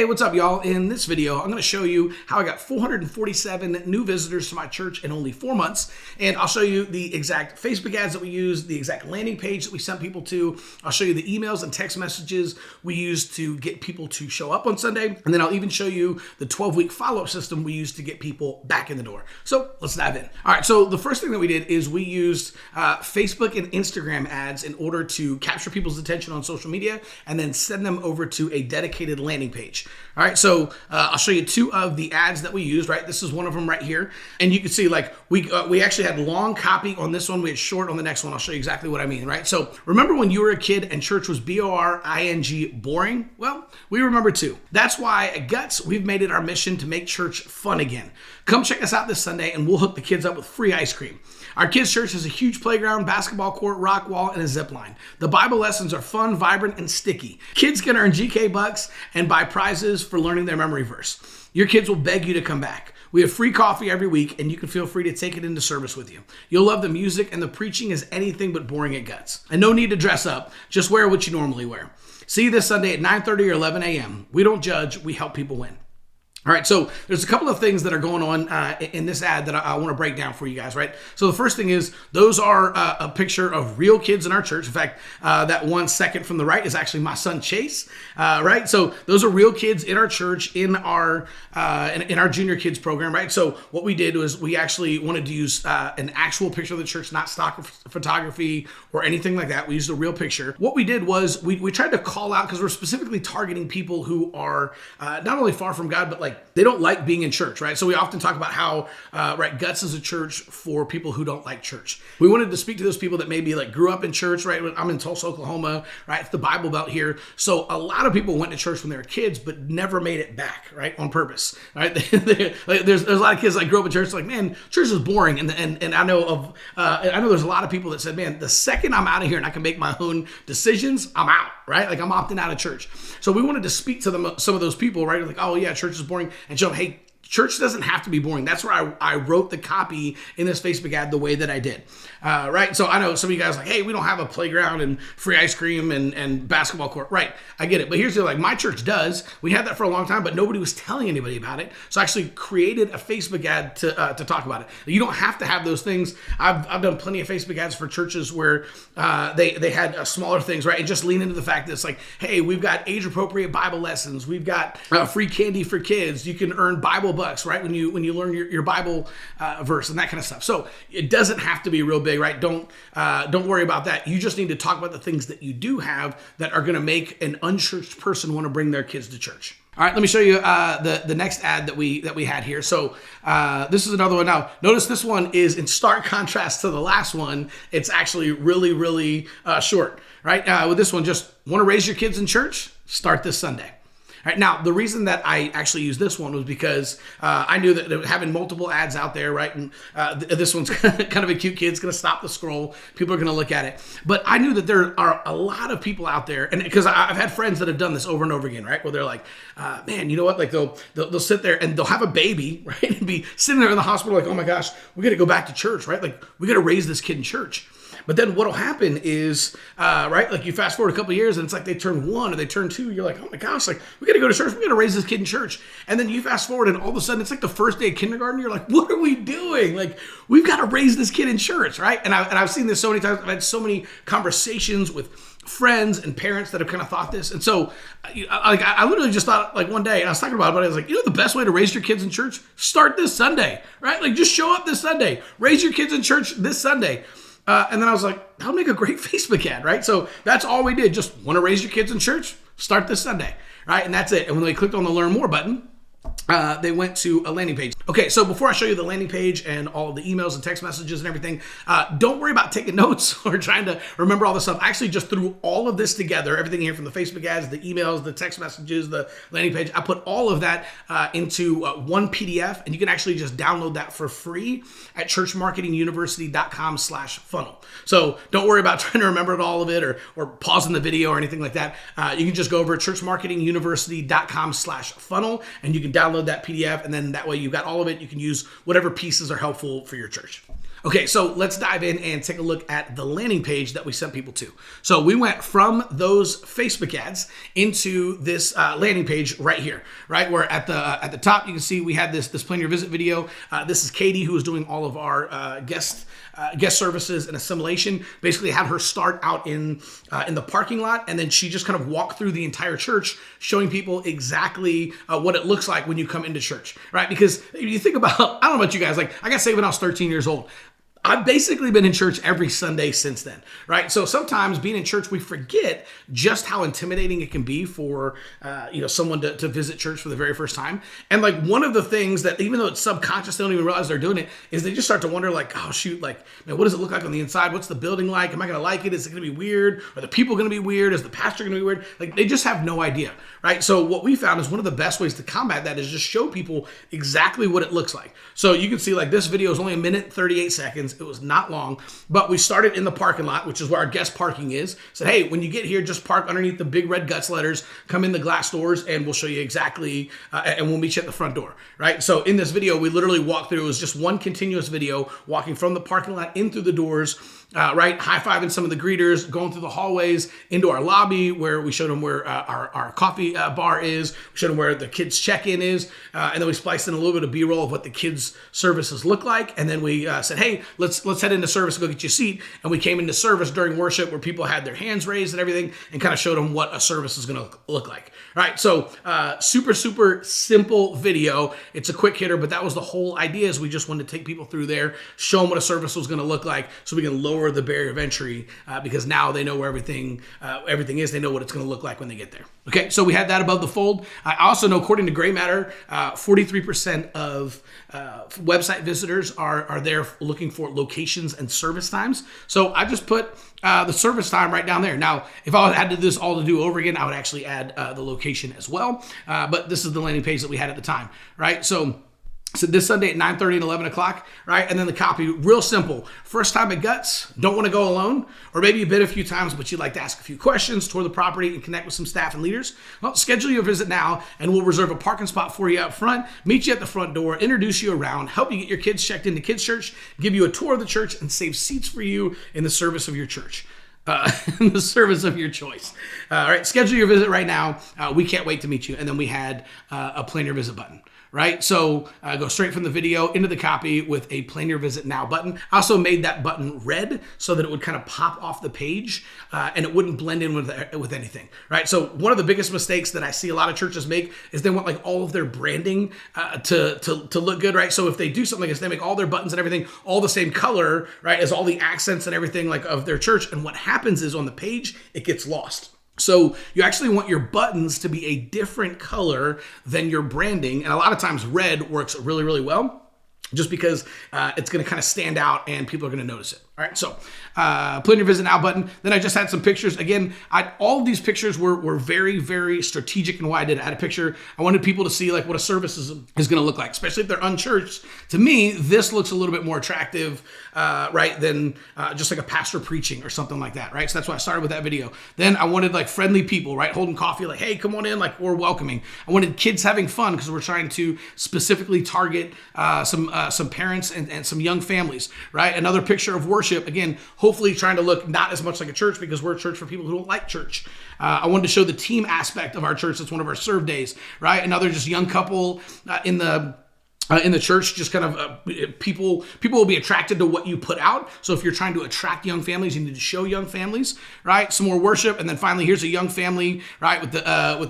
Hey, what's up, y'all? In this video, I'm going to show you how I got 447 new visitors to my church in only 4 months. And I'll show you the exact Facebook ads that we use, the exact landing page that we sent people to. I'll show you the emails and text messages we use to get people to show up on Sunday. And then I'll even show you the 12-week follow-up system we use to get people back in the door. So let's dive in. All right, so the first thing that we did is we used Facebook and Instagram ads in order to capture people's attention on social media and then send them over to a dedicated landing page. All right, so I'll show you two of the ads that we used, right? This is one of them right here. And you can see like we actually had long copy on this one. We had short on the next one. I'll show you exactly what I mean, right? So remember when you were a kid and church was boring, boring? Well, we remember too. That's why at Guts, we've made it our mission to make church fun again. Come check us out this Sunday and we'll hook the kids up with free ice cream. Our kids' church has a huge playground, basketball court, rock wall, and a zip line. The Bible lessons are fun, vibrant, and sticky. Kids can earn GK bucks and buy prizes for learning their memory verse. Your kids will beg you to come back. We have free coffee every week, and you can feel free to take it into service with you. You'll love the music, and the preaching is anything but boring at Guts. And no need to dress up. Just wear what you normally wear. See you this Sunday at 9:30 or 11 a.m. We don't judge. We help people win. All right, so there's a couple of things that are going on in this ad that I want to break down for you guys, right? So the first thing is those are a picture of real kids in our church. In fact, that 1 second from the right is actually my son Chase, right? So those are real kids in our church in our junior kids program, right? So what we did was we actually wanted to use an actual picture of the church, not stock photography or anything like that. We used a real picture. What we did was we tried to call out, because we're specifically targeting people who are not only far from God, but like they don't like being in church, right? So we often talk about how, right, Guts is a church for people who don't like church. We wanted to speak to those people that maybe like grew up in church, right? I'm in Tulsa, Oklahoma, right? It's the Bible Belt here. So a lot of people went to church when they were kids, but never made it back, right? On purpose, right? There's a lot of kids that grew up in church like, man, church is boring. And I know there's a lot of people that said, man, the second I'm out of here and I can make my own decisions, I'm out, right? Like I'm opting out of church. So we wanted to speak to them, some of those people, right? Like, oh yeah, church is boring. And show them, hey, church doesn't have to be boring. That's where I wrote the copy in this Facebook ad the way that I did, right? So I know some of you guys are like, hey, we don't have a playground and free ice cream and basketball court. Right, I get it. But here's the like, my church does. We had that for a long time, but nobody was telling anybody about it. So I actually created a Facebook ad to talk about it. You don't have to have those things. I've done plenty of Facebook ads for churches where they had smaller things, right? And just lean into the fact that it's like, hey, we've got age-appropriate Bible lessons. We've got free candy for kids. You can earn Bible bucks, right? When you learn your Bible verse and that kind of stuff. So it doesn't have to be real big, right? Don't worry about that. You just need to talk about the things that you do have that are going to make an unchurched person want to bring their kids to church. All right, let me show you the next ad that we had here. So this is another one. Now, notice this one is in stark contrast to the last one. It's actually really, really short, right? With this one, just want to raise your kids in church? Start this Sunday. All right, now, the reason that I actually used this one was because I knew that having multiple ads out there, right, and this one's kind of a cute kid. It's going to stop the scroll. People are going to look at it. But I knew that there are a lot of people out there, and because I've had friends that have done this over and over again, right, where they're like, man, you know what, like they'll sit there and they'll have a baby, right, and be sitting there in the hospital like, oh my gosh, we got to go back to church, right, like we got to raise this kid in church. But then what'll happen is, right, like you fast forward a couple of years and it's like they turn 1 or they turn 2. You're like, oh my gosh, like we got to go to church. We got to raise this kid in church. And then you fast forward and all of a sudden it's like the first day of kindergarten. You're like, what are we doing? Like we've got to raise this kid in church, right? And I've seen this so many times. I've had so many conversations with friends and parents that have kind of thought this. And so I literally just thought like one day, and I was talking about it, but I was like, you know, the best way to raise your kids in church, start this Sunday, right? Like just show up this Sunday, raise your kids in church this Sunday. And then I was like, that'll make a great Facebook ad, right? So that's all we did. Just want to raise your kids in church? Start this Sunday, right? And that's it. And when they clicked on the Learn More button, they went to a landing page. Okay, so before I show you the landing page and all of the emails and text messages and everything, don't worry about taking notes or trying to remember all this stuff. I actually just threw all of this together, everything here from the Facebook ads, the emails, the text messages, the landing page. I put all of that into one PDF, and you can actually just download that for free at churchmarketinguniversity.com/funnel. So don't worry about trying to remember all of it or pausing the video or anything like that. You can just go over to churchmarketinguniversity.com/funnel, and you can download that PDF, and then that way you've got all of it. You can use whatever pieces are helpful for your church. Okay, so let's dive in and take a look at the landing page that we sent people to. So we went from those Facebook ads into this landing page right here, right? Where at the top you can see we had this plan your visit video. This is Katie, who is doing all of our guest services and assimilation. Basically had her start out in the parking lot, and then she just kind of walked through the entire church, showing people exactly what it looks like when you come into church, right? Because if you think about, I don't know about you guys, like I got saved when I was 13 years old. I've basically been in church every Sunday since then, right? So sometimes being in church, we forget just how intimidating it can be for, someone to visit church for the very first time. And like one of the things that, even though it's subconscious, they don't even realize they're doing it, is they just start to wonder like, oh shoot, like, man, what does it look like on the inside? What's the building like? Am I going to like it? Is it going to be weird? Are the people going to be weird? Is the pastor going to be weird? Like they just have no idea, right? So what we found is one of the best ways to combat that is just show people exactly what it looks like. So you can see like this video is only 1:38 seconds. It was not long, but we started in the parking lot, which is where our guest parking is. Said, hey, when you get here, just park underneath the big red Guts letters, come in the glass doors, and we'll show you exactly, and we'll meet you at the front door, right? So in this video, we literally walked through, it was just one continuous video, walking from the parking lot in through the doors, right? High-fiving some of the greeters, going through the hallways, into our lobby, where we showed them where our coffee bar is, we showed them where the kids check-in is, and then we spliced in a little bit of B-roll of what the kids' services look like, and then we said, hey, let's head into service and go get you a seat. And we came into service during worship where people had their hands raised and everything, and kind of showed them what a service is going to look like. All right, so super simple video. It's a quick hitter, but that was the whole idea, is we just wanted to take people through there, show them what a service was going to look like, so we can lower the barrier of entry, because now they know where everything is. They know what it's going to look like when they get there. Okay, so we had that above the fold. I also know, according to Gray Matter, 43% of website visitors are there looking for locations and service times. So I just put the service time right down there. Now, if I had to do this all to do over again, I would actually add the location as well. But this is the landing page that we had at the time, right? So this Sunday at 9:30 and 11 o'clock, right? And then the copy, real simple. First time at Guts, don't want to go alone, or maybe you've been a few times, but you'd like to ask a few questions, tour the property, and connect with some staff and leaders. Well, schedule your visit now, and we'll reserve a parking spot for you up front, meet you at the front door, introduce you around, help you get your kids checked into kids' church, give you a tour of the church, and save seats for you in the service of your church. In the service of your choice. All right, schedule your visit right now. We can't wait to meet you. And then we had a plan your visit button, right? So go straight from the video into the copy with a plan your visit now button. I also made that button red so that it would kind of pop off the page and it wouldn't blend in with anything, right? So one of the biggest mistakes that I see a lot of churches make is they want like all of their branding to look good, right? So if they do something like this, they make all their buttons and everything all the same color, right, as all the accents and everything like of their church. And what happens is on the page, it gets lost. So you actually want your buttons to be a different color than your branding. And a lot of times red works really, really well, just because it's going to kind of stand out and people are going to notice it. All right, so plan your visit now button. Then I just had some pictures. Again, all of these pictures were very, very strategic in why I did it. I had a picture. I wanted people to see like what a service is going to look like, especially if they're unchurched. To me, this looks a little bit more attractive, right, than just like a pastor preaching or something like that, right? So that's why I started with that video. Then I wanted like friendly people, right, holding coffee, like, hey, come on in, like we're welcoming. I wanted kids having fun because we're trying to specifically target some parents and some young families, right? Another picture of worship. Again, hopefully trying to look not as much like a church because we're a church for people who don't like church. I wanted to show the team aspect of our church. That's one of our serve days, right? Another just young couple in the church, just kind of people will be attracted to what you put out. So if you're trying to attract young families, you need to show young families, right? Some more worship, and then finally here's a young family, right, with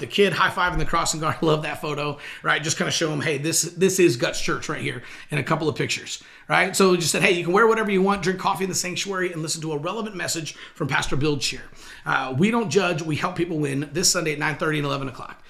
the kid high-fiving the crossing guard. I love that photo, right? Just kind of show them, hey, this is Guts Church right here in a couple of pictures, right? So we just said, hey, you can wear whatever you want, drink coffee in the sanctuary, and listen to a relevant message from Pastor Bill Cheer. We don't judge, we help people win, this Sunday at 9:30 and 11 o'clock.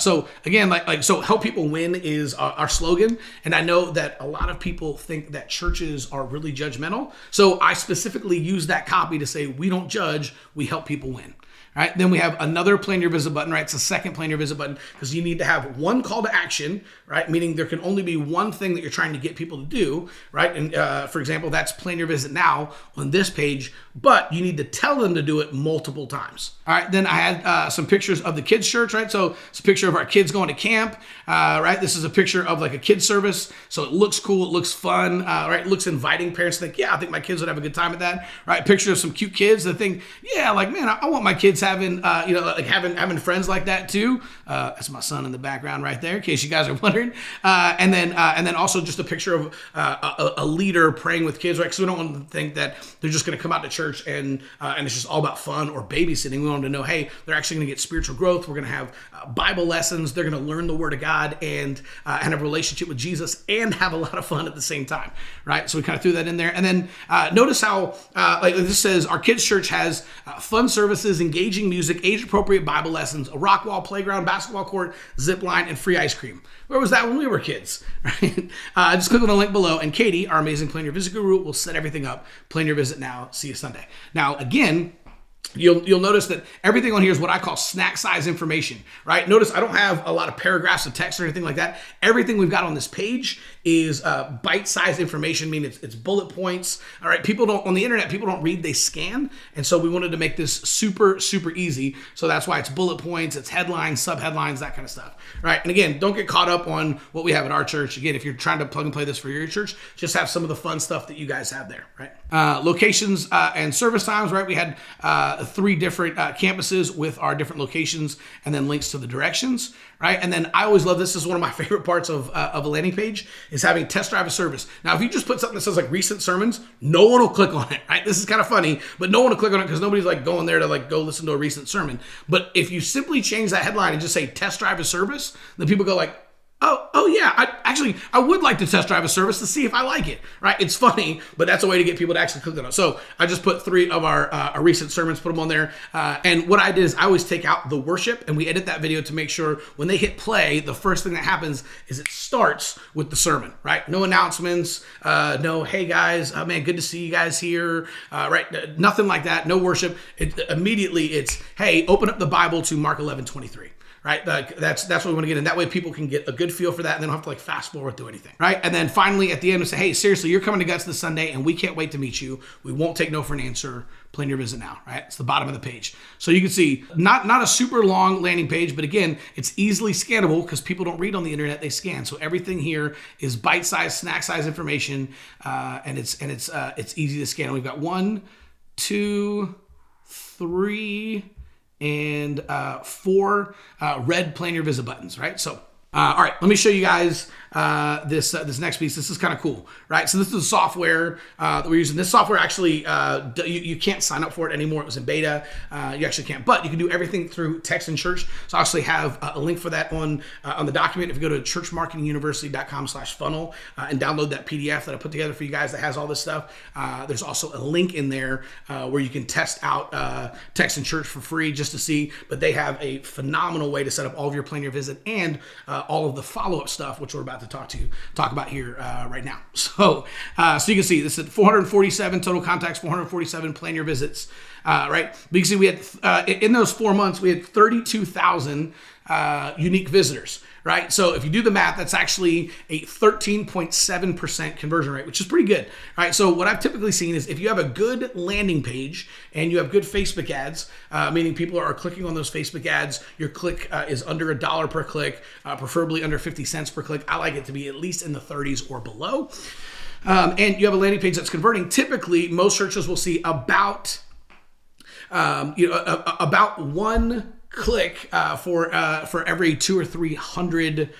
So again, so help people win is our slogan. And I know that a lot of people think that churches are really judgmental. So I specifically use that copy to say, we don't judge, we help people win. Right, then we have another plan your visit button, right? It's the second plan your visit button because you need to have one call to action, right? Meaning there can only be one thing that you're trying to get people to do, right? And for example, that's plan your visit now on this page, but you need to tell them to do it multiple times. All right, then I had some pictures of the kids' church, right? So it's a picture of our kids going to camp, right? This is a picture of like a kids service. So it looks cool, it looks fun, right? It looks inviting. Parents think, yeah, I think my kids would have a good time at that, right? Picture of some cute kids that think, yeah, like, man, I want my kids having, like having friends like that too. That's my son in the background right there, in case you guys are wondering. And then also just a picture of a leader praying with kids, right? Because we don't want them to think that they're just going to come out to church and it's just all about fun or babysitting. We want them to know, hey, they're actually going to get spiritual growth. We're going to have Bible lessons. They're going to learn the Word of God and have a relationship with Jesus and have a lot of fun at the same time, right? So we kind of threw that in there. And then notice how, like this says, our kids' church has fun services, engaging music, age-appropriate Bible lessons, a rock wall playground, basketball court, zip line, and free ice cream. Where was that when we were kids, right? Just click on the link below, and Katie, our amazing Plan Your Visit guru, will set everything up. Plan your visit now. See you Sunday. Now, again, You'll notice that everything on here is what I call snack size information, right? Notice I don't have a lot of paragraphs of text or anything like that. Everything we've got on this page is bite-sized information, meaning it's bullet points. All right, on the internet, people don't read, they scan. And so we wanted to make this super, super easy. So that's why it's bullet points, it's headlines, sub-headlines, that kind of stuff, right? And again, don't get caught up on what we have at our church. Again, if you're trying to plug and play this for your church, just have some of the fun stuff that you guys have there, right? Locations and service times, right? We had 3 different campuses with our different locations and then links to the directions, right? And then I always love, this is one of my favorite parts of a landing page, is having test drive a service. Now, if you just put something that says like recent sermons, no one will click on it, right? This is kind of funny, but no one will click on it because nobody's like going there to like go listen to a recent sermon. But if you simply change that headline and just say test drive a service, then people go like, Oh yeah, I would like to test drive a service to see if I like it, right? It's funny, but that's a way to get people to actually click on it. So I just put 3 of our recent sermons, put them on there. And what I did is I always take out the worship and we edit that video to make sure when they hit play, the first thing that happens is it starts with the sermon, right? No announcements, no, hey guys, man, good to see you guys here, right? Nothing like that, no worship. Immediately it's, hey, open up the Bible to Mark 11:23. Right, that's what we want to get in. That way people can get a good feel for that and they don't have to like fast forward through anything, right? And then finally at the end we say, hey, seriously, you're coming to Guts this Sunday and we can't wait to meet you. We won't take no for an answer. Plan your visit now, right? It's the bottom of the page. So you can see not a super long landing page, but again, it's easily scannable because people don't read on the internet, they scan. So everything here is bite-sized, snack-sized information, and it's easy to scan. We've got 1, 2, 3, and 4 red plan your visit buttons, right? So, all right, let me show you guys this next piece. This is kind of cool, right? So this is the software that we're using. This software actually, you can't sign up for it anymore. It was in beta. You actually can't, but you can do everything through Text and Church. So I actually have a link for that on the document. If you go to churchmarketinguniversity.com/funnel and download that PDF that I put together for you guys that has all this stuff, there's also a link in there where you can test out Text and Church for free just to see, but they have a phenomenal way to set up all of your plan your visit and all of the follow-up stuff, which we're about to talk about here right now. So you can see this is 447 total contacts, 447 plan your visits, right? But you can see we had in those 4 months we had 32,000 unique visitors, right? So if you do the math, that's actually a 13.7% conversion rate, which is pretty good, right? So what I've typically seen is if you have a good landing page and you have good Facebook ads, meaning people are clicking on those Facebook ads, your click is under $1 per click, preferably under 50 cents per click. I like it to be at least in the 30s or below. And you have a landing page that's converting. Typically, most churches will see about one click for every 200 or 300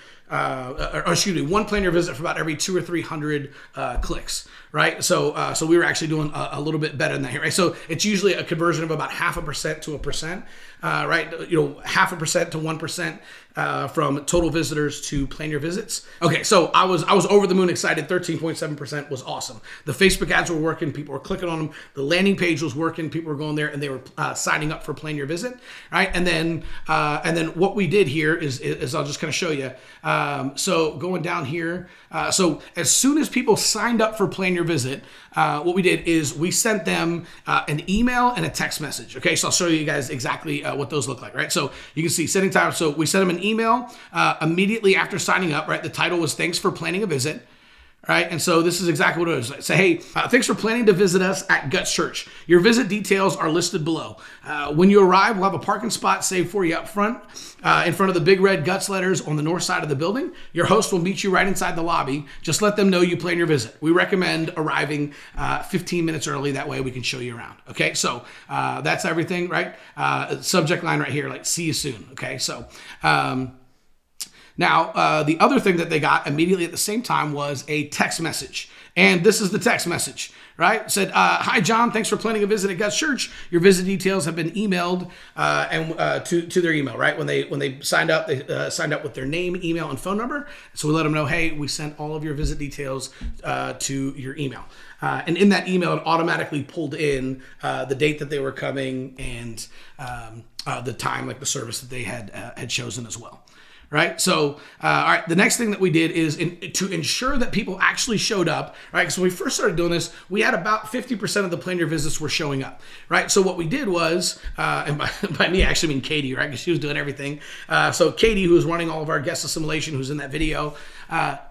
one plan your visit for about every 200 or 300 clicks, right? So we were actually doing a little bit better than that here, right? So it's usually a conversion of about 0.5% to 1%, right? 0.5% to 1% from total visitors to plan your visits. Okay, so I was over the moon excited. 13.7% was awesome. The Facebook ads were working. People were clicking on them. The landing page was working. People were going there and they were signing up for plan your visit, right? And then what we did here is I'll just kind of show you. So going down here, so as soon as people signed up for Plan Your Visit, what we did is we sent them an email and a text message. Okay, so I'll show you guys exactly what those look like, right? So you can see setting time. So we sent them an email immediately after signing up, right? The title was "Thanks for planning a visit." Right, and so this is exactly what it is. Say, hey, thanks for planning to visit us at Guts Church. Your visit details are listed below. When you arrive, we'll have a parking spot saved for you up front, in front of the big red Guts letters on the north side of the building. Your host will meet you right inside the lobby. Just let them know you plan your visit. We recommend arriving 15 minutes early. That way we can show you around. Okay, so that's everything, right? Subject line right here, like "see you soon." Okay, so. Now, the other thing that they got immediately at the same time was a text message. And this is the text message, right? It said, "Hi, John. Thanks for planning a visit at Guts Church. Your visit details have been emailed to their email," right? When they signed up, they signed up with their name, email, and phone number. So we let them know, hey, we sent all of your visit details to your email. And in that email, it automatically pulled in the date that they were coming and the time, like the service that they had chosen as well. Right. So, all right. The next thing that we did is to ensure that people actually showed up. Right. So when we first started doing this, we had about 50% of the Plan Your Visits were showing up. Right. So what we did was, and by me, I actually mean Katie, right? Because she was doing everything. So Katie, who was running all of our guest assimilation, who's in that video,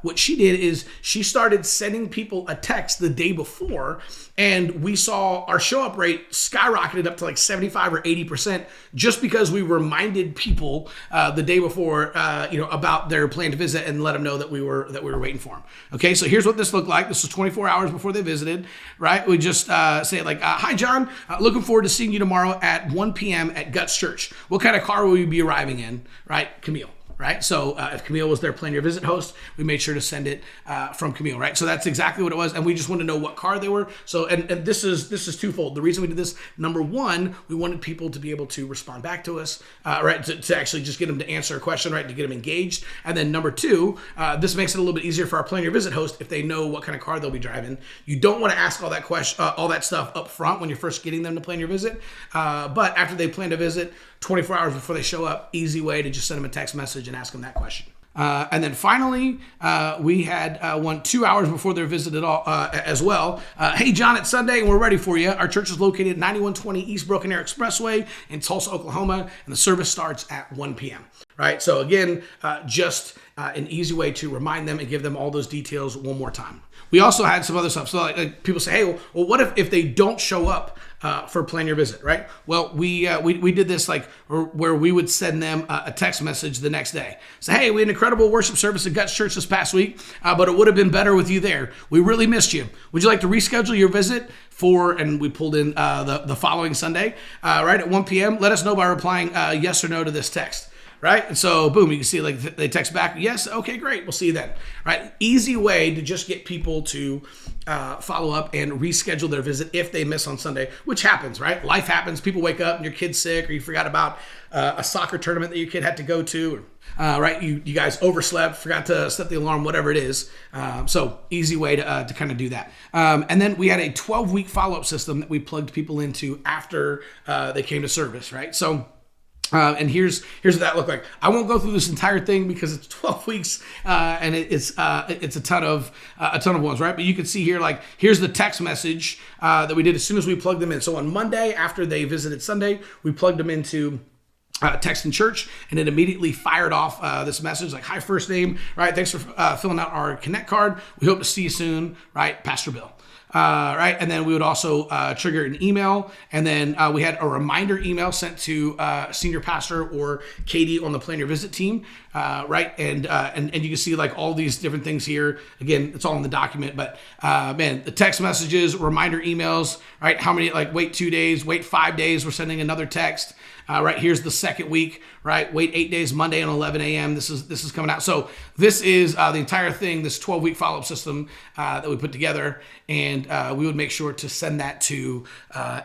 what she did is she started sending people a text the day before, and we saw our show up rate skyrocketed up to like 75 or 80% just because we reminded people the day before, about their planned visit and let them know that we were waiting for them. Okay, so here's what this looked like. This was 24 hours before they visited, right? We just say like, "Hi, John. Looking forward to seeing you tomorrow at 1 p.m. at Guts Church. What kind of car will you be arriving in?" Right, Camille. Right, so if Camille was their Plan Your Visit host, we made sure to send it from Camille. Right, so that's exactly what it was, and we just wanted to know what car they were. So, and this is twofold. The reason we did this, number one, we wanted people to be able to respond back to us, right, to actually just get them to answer a question, right, to get them engaged. And then number two, this makes it a little bit easier for our Plan Your Visit host if they know what kind of car they'll be driving. You don't want to ask all that stuff up front when you're first getting them to plan your visit, but after they plan to visit, 24 hours before they show up, easy way to just send them a text message and ask them that question. And then finally, we had one 2 hours before their visit as well. "Hey, John, it's Sunday and we're ready for you. Our church is located at 9120 East Broken Arrow Expressway in Tulsa, Oklahoma, and the service starts at 1 p.m. Right? So again, just an easy way to remind them and give them all those details one more time. We also had some other stuff. So like people say, "Hey, well, what if they don't show up for Plan Your Visit?" Right? Well, we did this like where we would send them a text message the next day. So, "Hey, we had an incredible worship service at Guts Church this past week, but it would have been better with you there. We really missed you. Would you like to reschedule your visit for?" And we pulled in the following Sunday, right at 1 p.m. Let us know by replying yes or no to this text. Right? And so, boom, you can see like they text back, "Yes, okay, great, we'll see you then." Right? Easy way to just get people to follow up and reschedule their visit if they miss on Sunday, which happens, right? Life happens. People wake up and your kid's sick, or you forgot about a soccer tournament that your kid had to go to, or, right? You guys overslept, forgot to set the alarm, whatever it is. So easy way to kind of do that. And then we had a 12-week follow-up system that we plugged people into after they came to service, right? So and here's what that looked like. I won't go through this entire thing because it's 12 weeks and it's a ton of ones, right? But you can see here, like, here's the text message that we did as soon as we plugged them in. So on Monday, after they visited Sunday, we plugged them into text in church, and it immediately fired off this message like, "Hi, first name, right? Thanks for filling out our Connect card. We hope to see you soon, right? Pastor Bill." Right, and then we would also trigger an email, and then we had a reminder email sent to senior pastor or Katie on the Plan Your Visit team, right, and you can see like all these different things here. Again, it's all in the document, but man, the text messages, reminder emails, right? How many, like, wait 2 days, wait 5 days, we're sending another text. Right, here's the second week, right? Wait 8 days, Monday at 11 a.m. This is coming out. So this is the entire thing, this 12-week follow-up system that we put together, and we would make sure to send that to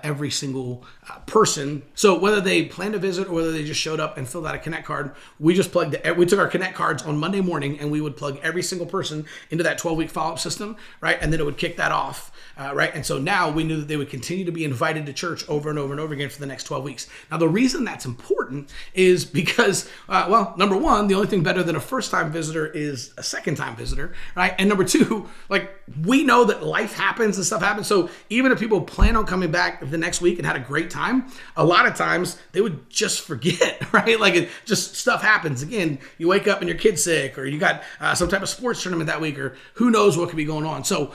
every single person. So whether they planned a visit or whether they just showed up and filled out a Connect card, we took our Connect cards on Monday morning, and we would plug every single person into that 12-week follow-up system, right? And then it would kick that off, right? And so now we knew that they would continue to be invited to church over and over and over again for the next 12 weeks. Now, the reason reason that's important is because, well, number one, the only thing better than a first-time visitor is a second-time visitor, right? And number two, like, we know that life happens and stuff happens. So even if people plan on coming back the next week and had a great time, a lot of times they would just forget, right? Like, it just stuff happens. Again, you wake up and your kid's sick, or you got some type of sports tournament that week, or who knows what could be going on. So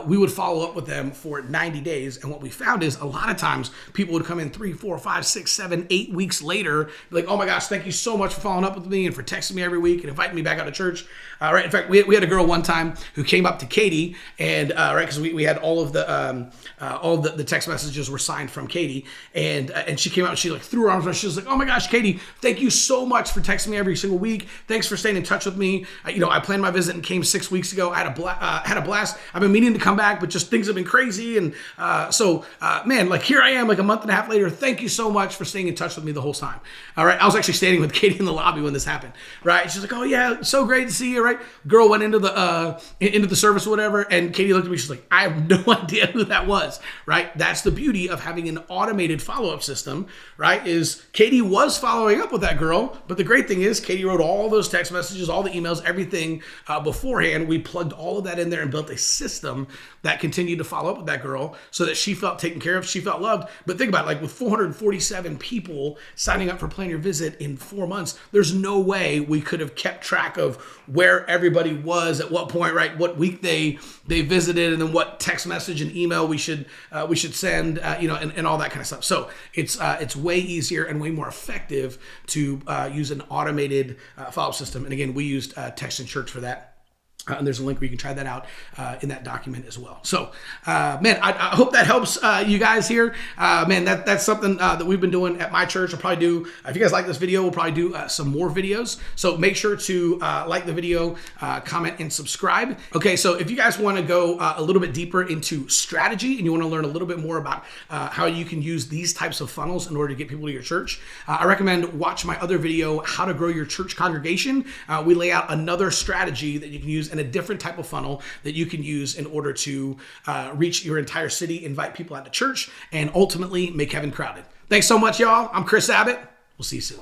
we would follow up with them for 90 days. And what we found is a lot of times people would come in 3, 4, 5, 6, 7, 8 weeks later, be like, oh my gosh, thank you so much for following up with me and for texting me every week and inviting me back out to church. Right. In fact, we had a girl one time who came up to Katie, and right, because we had all of the text messages were signed from Katie, and she came out and she like threw her arms around. She was like, oh my gosh, Katie, thank you so much for texting me every single week. Thanks for staying in touch with me. I planned my visit and came 6 weeks ago. I had a blast. I've been meaning to come back, but just things have been crazy. And so man, like, here I am like a month and a half later. Thank you so much for staying in touch with me the whole time. All right. I was actually standing with Katie in the lobby when this happened. Right. She's like, oh yeah, so great to see you. Right. Girl went into the service or whatever, and Katie looked at me. She's like, I have no idea who that was. Right. That's the beauty of having an automated follow-up system. Right. Is Katie was following up with that girl, but the great thing is Katie wrote all those text messages, all the emails, everything beforehand. We plugged all of that in there and built a system that continued to follow up with that girl so that she felt taken care of, she felt loved. But think about it, like, with 447 people signing up for Plan Your Visit in 4 months, there's no way we could have kept track of where everybody was at what point, right? What week they visited, and then what text message and email we should send, and all that kind of stuff. So it's way easier and way more effective to use an automated follow-up system. And again, we used Text in Church for that. And there's a link where you can try that out in that document as well. So, man, I hope that helps you guys here. Man, that's something that we've been doing at my church. I'll probably do, if you guys like this video, we'll probably do some more videos. So make sure to like the video, comment, and subscribe. Okay, so if you guys want to go a little bit deeper into strategy and you want to learn a little bit more about how you can use these types of funnels in order to get people to your church, I recommend watch my other video, How to Grow Your Church Congregation. We lay out another strategy that you can use and a different type of funnel that you can use in order to reach your entire city, invite people out to church, and ultimately make heaven crowded. Thanks so much, y'all. I'm Chris Abbott. We'll see you soon.